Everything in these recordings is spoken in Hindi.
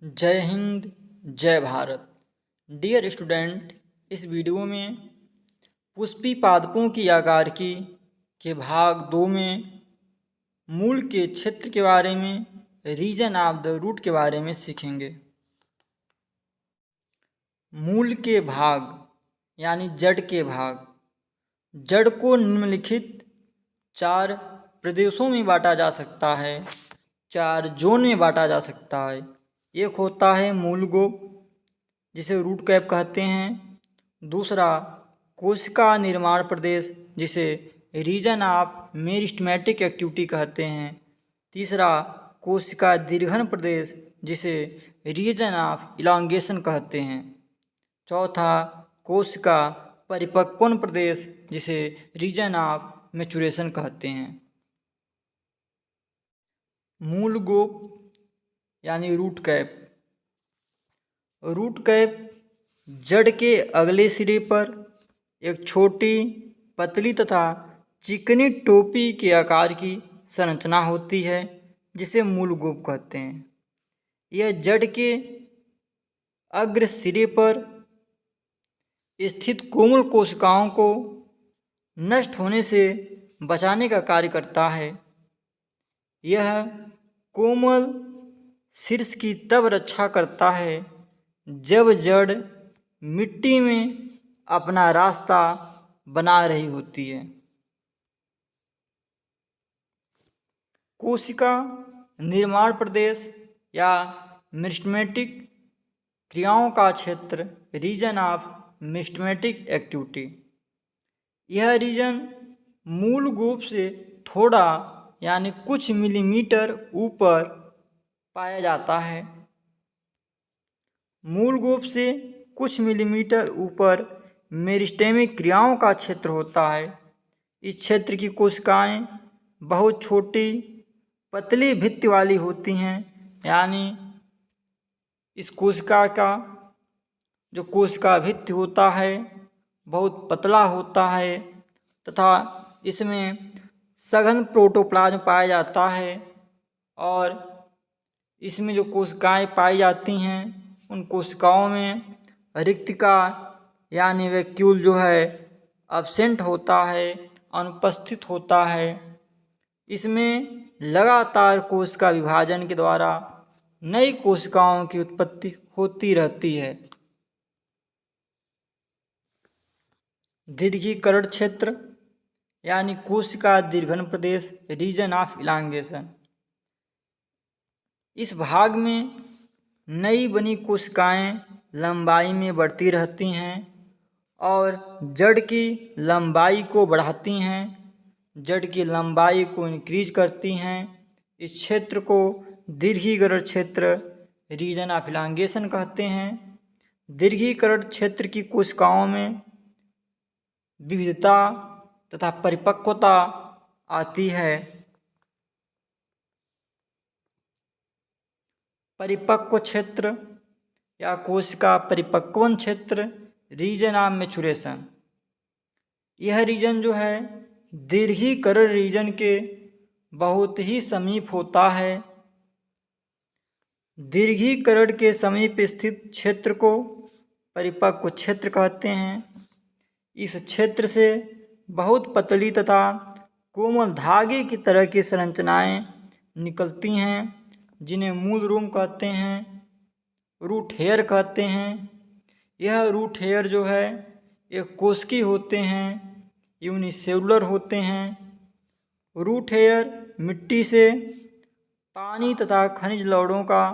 जय हिंद, जय भारत। डियर स्टूडेंट, इस वीडियो में पुष्पी पादपों की आकारकी के भाग 2 में मूल के क्षेत्र के बारे में, रीजन ऑफ द रूट के बारे में सीखेंगे। मूल के भाग यानी जड़ के भाग। जड़ को निम्नलिखित 4 प्रदेशों में बांटा जा सकता है, 4 जोन में बांटा जा सकता है। एक होता है मूल गोप, जिसे रूट कैप कहते हैं। दूसरा कोशिका निर्माण प्रदेश, जिसे रीजन ऑफ मेरिस्टेमेटिक एक्टिविटी कहते हैं। तीसरा कोशिका दीर्घन प्रदेश, जिसे रीजन ऑफ इलांगेशन कहते हैं। चौथा कोशिका परिपक्वन प्रदेश, जिसे रीजन ऑफ मैचुरेशन कहते हैं। मूल गोप यानी रूट कैप। रूट कैप जड़ के अगले सिरे पर एक छोटी, पतली तथा चिकनी टोपी के आकार की संरचना होती है, जिसे मूल गोप कहते हैं। यह जड़ के अग्र सिरे पर स्थित कोमल कोशिकाओं को नष्ट होने से बचाने का कार्य करता है। यह कोमल शीर्ष की तब रक्षा करता है जब जड़ मिट्टी में अपना रास्ता बना रही होती है। कोशिका निर्माण प्रदेश या मेरिस्टेमेटिक क्रियाओं का क्षेत्र, रीजन ऑफ मेरिस्टेमेटिक एक्टिविटी। यह रीजन मूल गोप से थोड़ा यानी कुछ मिलीमीटर ऊपर पाया जाता है। मूल गोप से कुछ मिलीमीटर ऊपर मेरिस्टेमिक क्रियाओं का क्षेत्र होता है। इस क्षेत्र की कोशिकाएं बहुत छोटी, पतली भित्ति वाली होती हैं, यानी इस कोशिका का जो कोशिका भित्ति होता है बहुत पतला होता है तथा इसमें सघन प्रोटोप्लाज्म पाया जाता है। और इसमें जो कोशिकाएं पाई जाती हैं उन कोशिकाओं में रिक्तिका यानी वैक्यूल जो है एब्सेंट होता है, अनुपस्थित होता है। इसमें लगातार कोशिका विभाजन के द्वारा नई कोशिकाओं की उत्पत्ति होती रहती है। दीर्घीकरण क्षेत्र यानी कोशिका दीर्घन प्रदेश, रीजन ऑफ इलांगेशन। इस भाग में नई बनी कोशिकाएं लंबाई में बढ़ती रहती हैं और जड़ की लंबाई को बढ़ाती हैं, जड़ की लंबाई को इंक्रीज करती हैं। इस क्षेत्र को दीर्घीकरण क्षेत्र, रीजन ऑफ इलांगेशन कहते हैं। दीर्घीकरण क्षेत्र की कोशिकाओं में विविधता तथा परिपक्वता आती है। परिपक्व क्षेत्र या कोशिका परिपक्वन क्षेत्र, रीजन ऑफ मैचुरेशन। यह रीजन जो है दीर्घीकरण रीजन के बहुत ही समीप होता है। दीर्घीकरण के समीप स्थित क्षेत्र को परिपक्व क्षेत्र कहते हैं। इस क्षेत्र से बहुत पतली तथा कोमल धागे की तरह की संरचनाएं निकलती हैं, जिन्हें मूल रूम कहते हैं, रूट हेयर कहते हैं। यह रूट हेयर जो है एक कोशिकी होते हैं, यूनिसेलुलर होते हैं। रूट हेयर मिट्टी से पानी तथा खनिज लवणों का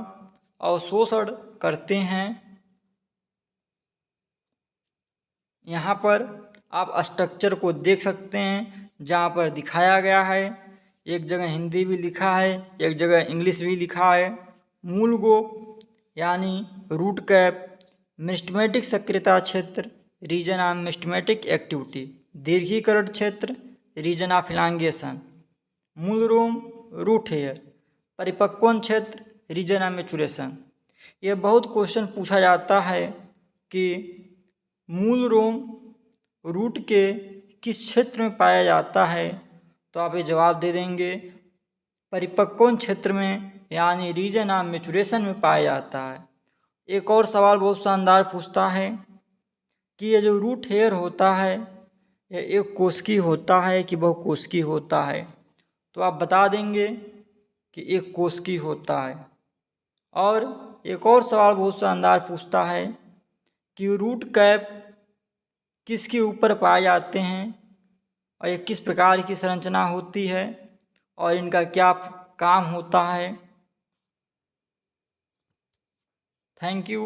अवशोषण करते हैं। यहाँ पर आप स्ट्रक्चर को देख सकते हैं, जहाँ पर दिखाया गया है। एक जगह हिंदी भी लिखा है, एक जगह इंग्लिश भी लिखा है। मूल गोप यानी रूट कैप, मेरिस्टेमेटिक सक्रियता क्षेत्र, रीजन ऑफ मेरिस्टेमेटिक एक्टिविटी। दीर्घीकरण क्षेत्र, रीजन ऑफ इलांगेशन। मूल रोम, रूट हेयर। परिपक्वन क्षेत्र, रीजन ऑफ मैचुरेशन। यह बहुत क्वेश्चन पूछा जाता है कि मूल रोम रूट के किस क्षेत्र में पाया जाता है, तो आप ये जवाब दे देंगे परिपक्वन क्षेत्र में, यानी रीजन ऑफ मैचुरेशन में पाया जाता है। एक और सवाल बहुत शानदार पूछता है कि ये जो रूट हेयर होता है ये एक कोशिकी होता है कि बहुकोशिकीय होता है। तो आप बता देंगे कि एक कोशिकीय होता है। और एक और सवाल बहुत शानदार पूछता है कि रूट कैप किसके ऊपर पाए जाते हैं और ये किस प्रकार की संरचना होती है और इनका क्या काम होता है। Thank you.